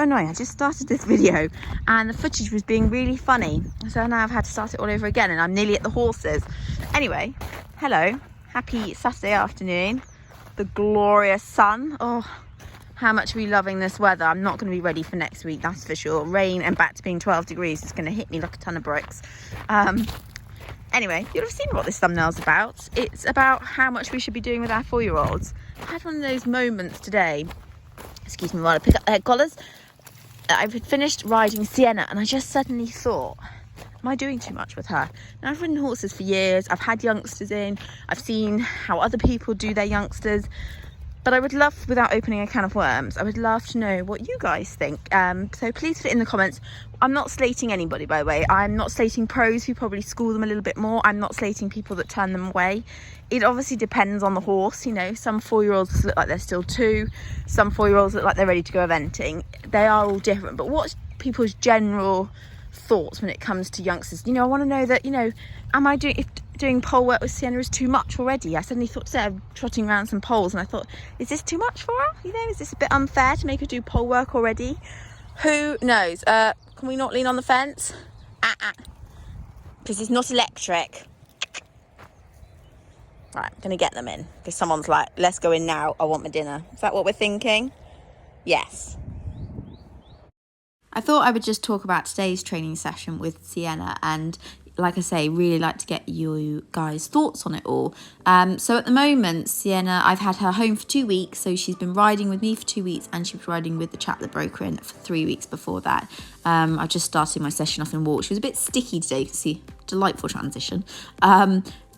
annoying. I just started this video and the footage was being really funny. So now I've had to start it all over again and I'm nearly at the horses. Anyway, hello. Happy Saturday afternoon. The glorious sun. Oh, how much are we loving this weather? I'm not going to be ready for next week, that's for sure. Rain and back to being 12 degrees is going to hit me like a ton of bricks. Anyway, you'll have seen what this thumbnail's about. It's about how much we should be doing with our 4-year-olds. I had one of those moments today. Excuse me while I pick up the head collars. I've finished riding Sienna and I just suddenly thought, am I doing too much with her? Now, I've ridden horses for years. I've had youngsters in. I've seen how other people do their youngsters. But I would love, without opening a can of worms, I would love to know what you guys think. So please put it in the comments. I'm not slating anybody, by the way. I'm not slating pros who probably school them a little bit more. I'm not slating people that turn them away. It obviously depends on the horse. You know, some 4-year-olds look like they're still 2. Some 4-year-olds look like they're ready to go eventing. They are all different. But what's people's general thoughts when it comes to youngsters? You know, I want to know that, you know, am I doing pole work with Sienna is too much already? I suddenly thought today I'm trotting around some poles and I thought, is this too much for her? You know, is this a bit unfair to make her do pole work already? Who knows? Can we not lean on the fence? Because it's not electric. Right, I'm going to get them in because someone's like, let's go in now. I want my dinner. Is that what we're thinking? Yes. I thought I would just talk about today's training session with Sienna and, like I say, really like to get you guys' thoughts on it all. So at the moment, Sienna, I've had her home for 2 weeks. So she's been riding with me for 2 weeks and she was riding with the chap that broke her in for 3 weeks before that. I just started my session off in walk. She was a bit sticky today. You can see, delightful transition.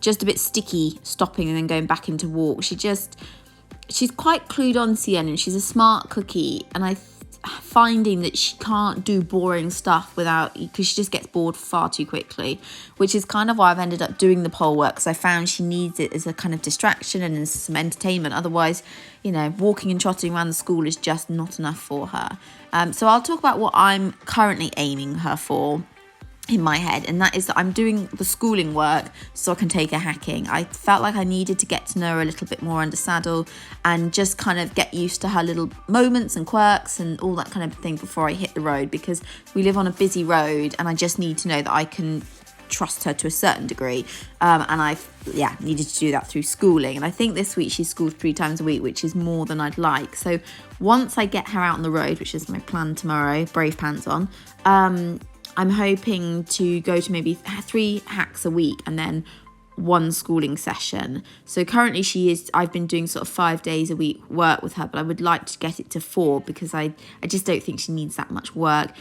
Just a bit sticky, stopping and then going back into walk. She's quite clued on, Sienna, and she's a smart cookie. And finding that she can't do boring stuff because she just gets bored far too quickly, which is kind of why I've ended up doing the pole work, because I found she needs it as a kind of distraction and as some entertainment. Otherwise, you know, walking and trotting around the school is just not enough for her. So I'll talk about what I'm currently aiming her for in my head, and that is that I'm doing the schooling work so I can take her hacking. I felt like I needed to get to know her a little bit more under saddle and just kind of get used to her little moments and quirks and all that kind of thing before I hit the road, because we live on a busy road and I just need to know that I can trust her to a certain degree, and I've needed to do that through schooling. And I think this week she's schooled 3 times a week, which is more than I'd like. So once I get her out on the road, which is my plan tomorrow, brave pants on, I'm hoping to go to maybe 3 hacks a week and then 1 schooling session. So currently I've been doing sort of 5 days a week work with her, but I would like to get it to 4 because I just don't think she needs that much work.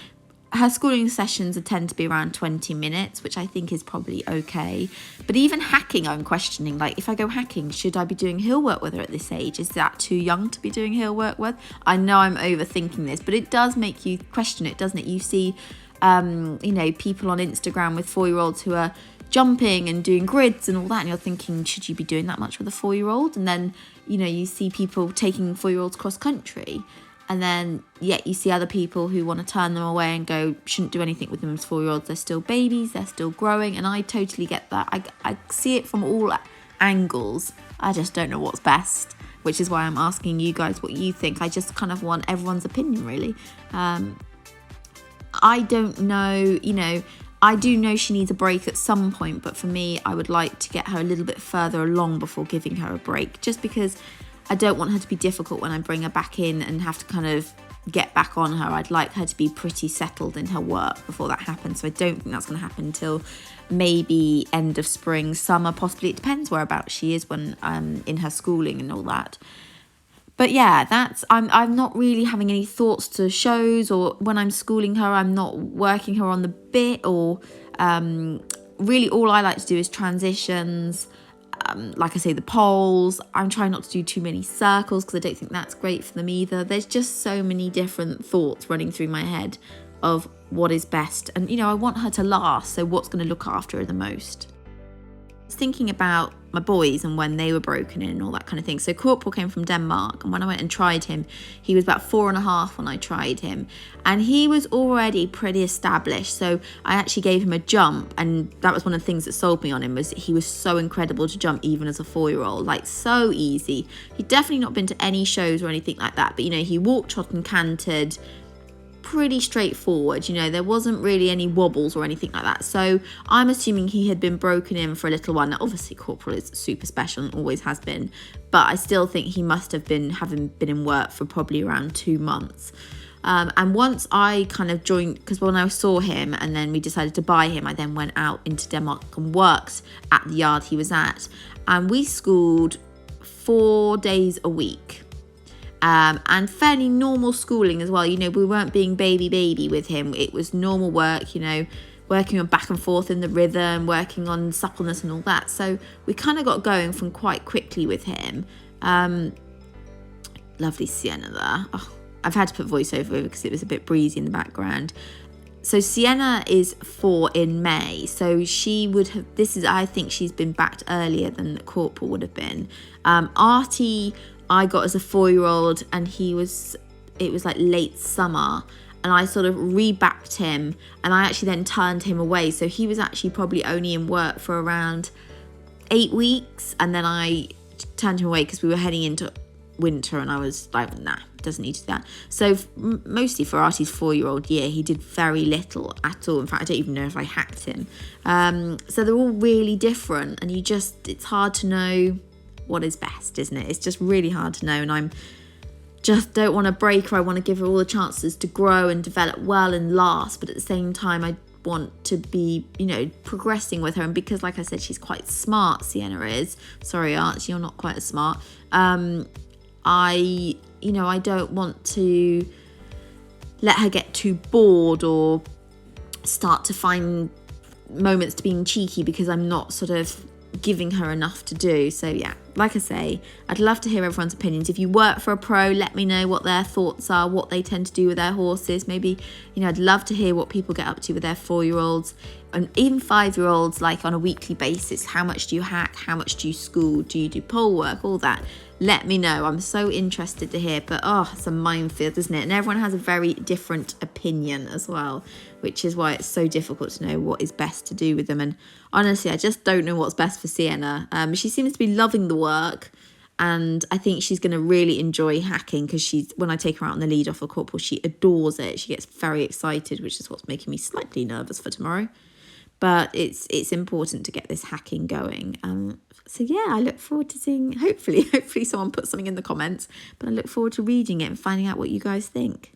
Her schooling sessions tend to be around 20 minutes, which I think is probably okay. But even hacking, I'm questioning, like, if I go hacking, should I be doing hill work with her at this age? Is that too young to be doing hill work with? I know I'm overthinking this, but it does make you question it, doesn't it? You see you know, people on Instagram with 4-year-olds who are jumping and doing grids and all that, and you're thinking, should you be doing that much with a 4-year-old? And then, you know, you see people taking 4-year-olds cross country, and then yet you see other people who want to turn them away and go, shouldn't do anything with them as 4-year-olds. They're still babies, they're still growing, and I totally get that. I see it from all angles. I just don't know what's best, which is why I'm asking you guys what you think. I just kind of want everyone's opinion, really. I don't know, you know, I do know she needs a break at some point, but for me, I would like to get her a little bit further along before giving her a break, just because I don't want her to be difficult when I bring her back in and have to kind of get back on her. I'd like her to be pretty settled in her work before that happens. So I don't think that's going to happen until maybe end of spring, summer, possibly. It depends whereabouts she is when in her schooling and all that. But yeah, I'm not really having any thoughts to shows, or when I'm schooling her, I'm not working her on the bit, or really all I like to do is transitions. Like I say, the poles. I'm trying not to do too many circles because I don't think that's great for them either. There's just so many different thoughts running through my head of what is best. And, you know, I want her to last, so what's going to look after her the most? I was thinking about my boys and when they were broken in and all that kind of thing. So Corporal came from Denmark, and when I went and tried him, he was about 4.5 when I tried him, and he was already pretty established. So I actually gave him a jump, and that was one of the things that sold me on him, was he was so incredible to jump even as a 4-year-old, like so easy. He'd definitely not been to any shows or anything like that, but you know, he walked, trotted and cantered pretty straightforward. You know, there wasn't really any wobbles or anything like that. So I'm assuming he had been broken in for a little while. Now, obviously, Corporal is super special and always has been, but I still think he must have been having been in work for probably around 2 months. And once I kind of joined, because when I saw him and then we decided to buy him, I then went out into Denmark and worked at the yard he was at. And we schooled 4 days a week. And fairly normal schooling as well. You know, we weren't being baby with him. It was normal work, you know, working on back and forth in the rhythm, working on suppleness and all that. So we kind of got going from quite quickly with him. Lovely Sienna there. Oh, I've had to put voiceover over because it was a bit breezy in the background. So Sienna is 4 in May. So she would have, I think she's been backed earlier than the Corporal would have been. Artie, I got as a 4-year-old and it was like late summer. And I sort of rebacked him and I actually then turned him away. So he was actually probably only in work for around 8 weeks. And then I turned him away because we were heading into winter and I was like, nah, doesn't need to do that. So mostly for Artie's 4-year-old year, he did very little at all. In fact, I don't even know if I hacked him. So they're all really different and it's hard to know what is best, isn't it? It's just really hard to know, and I'm just don't want to break her. I want to give her all the chances to grow and develop well and last, but at the same time I want to be, you know, progressing with her. And because, like I said, she's quite smart, Sienna is. Sorry, Archie, you're not quite as smart. I don't want to let her get too bored or start to find moments to being cheeky because I'm not sort of giving her enough to do. So yeah, like I say, I'd love to hear everyone's opinions. If you work for a pro, let me know what their thoughts are, what they tend to do with their horses. Maybe, you know, I'd love to hear what people get up to with their 4-year-olds and even 5-year-olds, like on a weekly basis. How much do you hack? How much do you school? Do you do pole work? All that. Let me know. I'm so interested to hear. But it's a minefield, isn't it? And everyone has a very different opinion as well, which is why it's so difficult to know what is best to do with them. And honestly, I just don't know what's best for Sienna. She seems to be loving the work, and I think she's going to really enjoy hacking because when I take her out on the lead off a Corporal, she adores it. She gets very excited, which is what's making me slightly nervous for tomorrow. But it's important to get this hacking going. So yeah, I look forward to seeing, hopefully someone puts something in the comments, but I look forward to reading it and finding out what you guys think.